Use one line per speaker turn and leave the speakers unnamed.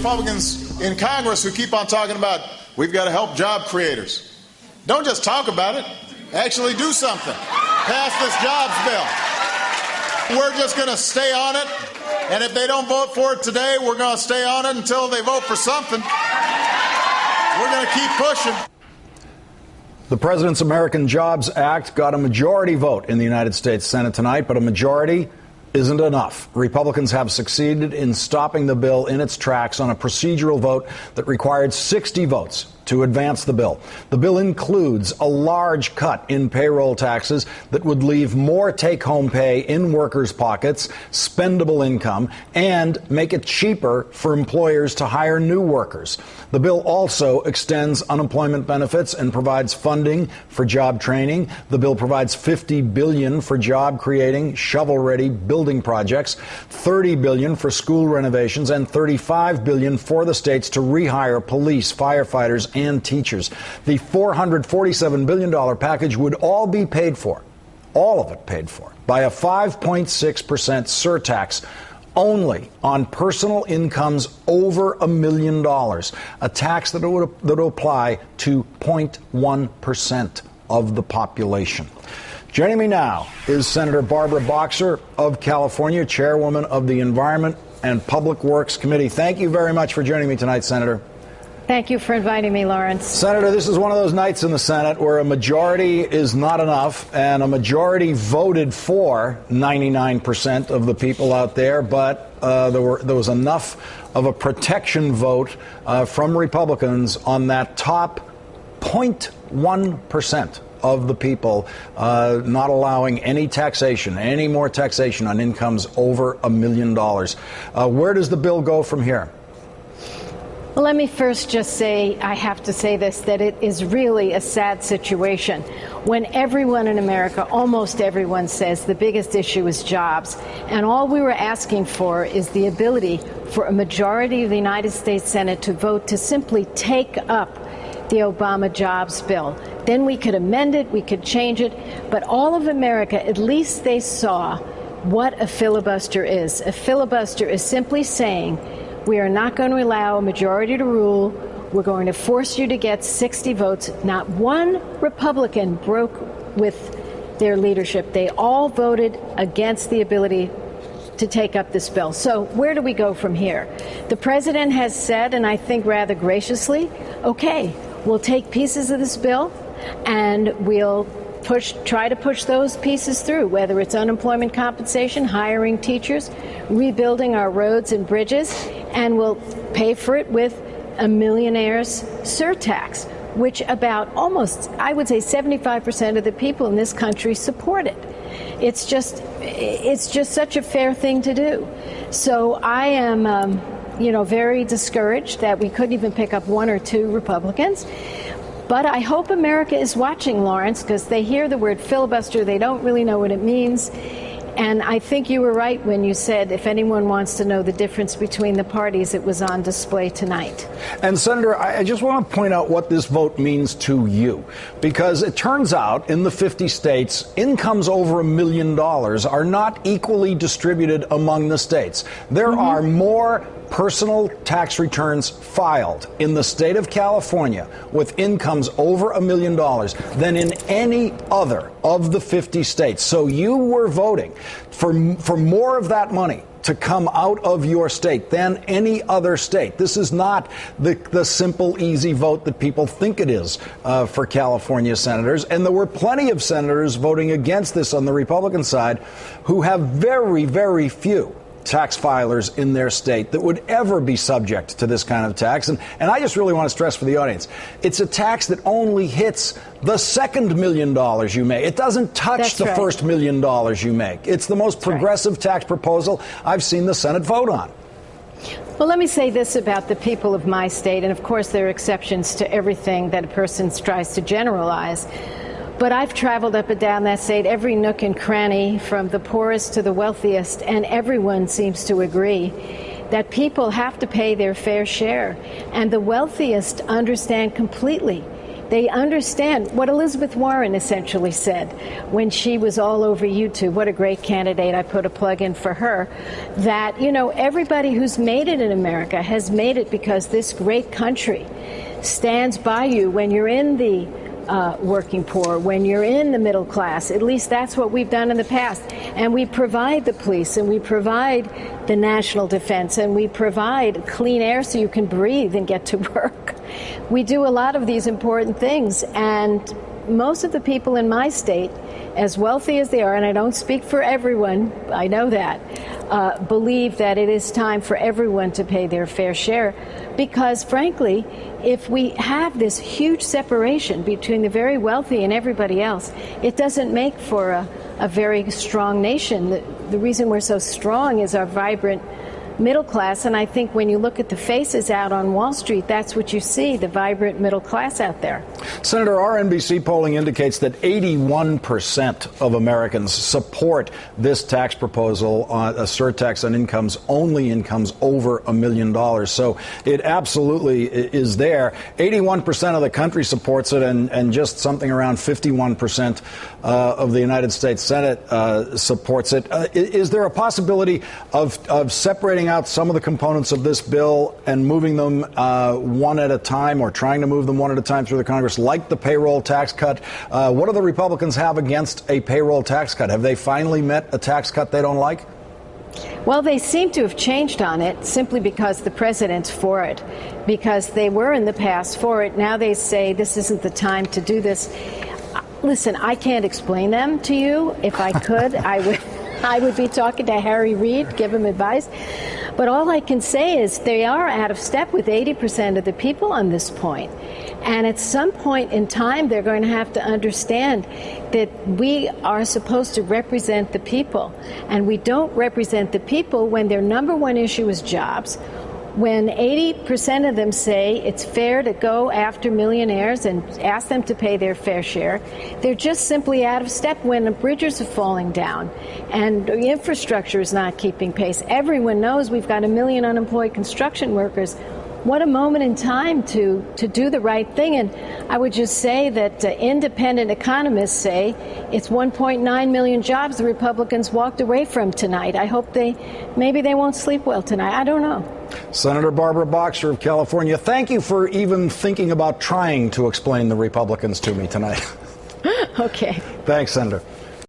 Republicans in Congress who keep on talking about we've got to help job creators. Don't just talk about it. Actually do something. Pass this jobs bill. We're just going to stay on it. And if they don't vote for it today, we're going to stay on it until they vote for something. We're going to keep pushing.
The President's American Jobs Act got a majority vote in the United States Senate tonight, but a majority isn't enough. Republicans have succeeded in stopping the bill in its tracks on a procedural vote that required 60 votes to advance the bill. The bill includes a large cut in payroll taxes that would leave more take-home pay in workers' pockets, spendable income, and make it cheaper for employers to hire new workers. The bill also extends unemployment benefits and provides funding for job training. The bill provides $50 billion for job-creating, shovel-ready building projects, $30 billion for school renovations, and $35 billion for the states to rehire police, firefighters, and teachers. The $447 billion package would all be paid for, all of it paid for, by a 5.6% surtax only on personal incomes over $1 million, a tax that would apply to 0.1% of the population. Joining me now is Senator Barbara Boxer of California, chairwoman of the Environment and Public Works Committee. Thank you very much for joining me tonight, Senator.
Thank you for inviting me, Lawrence.
Senator, this is one of those nights in the Senate where a majority is not enough, and a majority voted for 99% of the people out there, but there was enough of a protection vote from Republicans on that top 0.1% of the people not allowing any taxation, any more taxation on incomes over $1 million. Where does the bill go from here?
Well, let me first just say, I have to say this, that it is really a sad situation when everyone in America, almost everyone, says the biggest issue is jobs. And all we were asking for is the ability for a majority of the United States Senate to vote to simply take up the Obama jobs bill. Then we could amend it, we could change it. But all of America, at least they saw what a filibuster is. A filibuster is simply saying, we are not going to allow a majority to rule. We're going to force you to get 60 votes. Not one Republican broke with their leadership. They all voted against the ability to take up this bill. So where do we go from here? The president has said, and I think rather graciously, okay, we'll take pieces of this bill and we'll try to push those pieces through, whether it's unemployment compensation, hiring teachers, rebuilding our roads and bridges, and we'll pay for it with a millionaire's surtax, which about almost, I would say 75% of the people in this country support it. It's just such a fair thing to do. So I am, very discouraged that we couldn't even pick up one or two Republicans. But I hope America is watching, Lawrence, because they hear the word filibuster. They don't really know what it means. And I think you were right when you said if anyone wants to know the difference between the parties, it was on display tonight.
And, Senator, I just want to point out what this vote means to you, because it turns out in the 50 states, incomes over $1 million are not equally distributed among the states. There are more personal tax returns filed in the state of California with incomes over $1 million than in any other of the 50 states. So you were voting for more of that money to come out of your state than any other state. This is not the simple, easy vote that people think it is for California senators. And there were plenty of senators voting against this on the Republican side who have very, very few tax filers in their state that would ever be subject to this kind of tax. And I just really want to stress for the audience, it's a tax that only hits the second $1 million you make. It doesn't touch the first $1 million you make. It's the most progressive tax proposal I've seen the Senate vote on.
Well, let me say this about the people of my state, and of course there are exceptions to everything that a person tries to generalize. But I've traveled up and down that state, every nook and cranny, from the poorest to the wealthiest, and everyone seems to agree that people have to pay their fair share. And the wealthiest understand completely They understand what Elizabeth Warren essentially said when she was all over YouTube. What a great candidate. I put a plug in for her. That, you know, everybody who's made it in America has made it because this great country stands by you when you're in the working poor, when you're in the middle class. At least that's what we've done in the past. And we provide the police, and we provide the national defense, and we provide clean air so you can breathe and get to work. We do a lot of these important things, and most of the people in my state, as wealthy as they are, and I don't speak for everyone, I know that, believe that it is time for everyone to pay their fair share, because frankly, if we have this huge separation between the very wealthy and everybody else, it doesn't make for a very strong nation. The reason we're so strong is our vibrant middle class, and I think when you look at the faces out on Wall Street, that's what you see, the vibrant middle class out there.
Senator, our NBC polling indicates that 81% of Americans support this tax proposal, a surtax on incomes, only incomes over $1 million. So it absolutely is there. 81% of the country supports it, and just something around 51% of the United States Senate supports it. Is there a possibility of separating out some of the components of this bill and moving them one at a time, or trying to move them one at a time through the Congress, like the payroll tax cut? What do the Republicans have against a payroll tax cut? Have they finally met a tax cut they don't like?
Well, they seem to have changed on it simply because the president's for it, because they were in the past for it. Now they say this isn't the time to do this. Listen, I can't explain them to you. If I could, I would be talking to Harry Reid, give him advice. But all I can say is they are out of step with 80% of the people on this point. And at some point in time, they're going to have to understand that we are supposed to represent the people. And we don't represent the people when their number one issue is jobs, when 80% of them say it's fair to go after millionaires and ask them to pay their fair share. They're just simply out of step when the bridges are falling down and the infrastructure is not keeping pace. Everyone knows we've got 1 million unemployed construction workers. What a moment in time to do the right thing. And I would just say that independent economists say it's 1.9 million jobs the Republicans walked away from tonight. I hope maybe they won't sleep well tonight. I don't know.
Senator Barbara Boxer of California, thank you for even thinking about trying to explain the Republicans to me tonight.
Okay.
Thanks, Senator.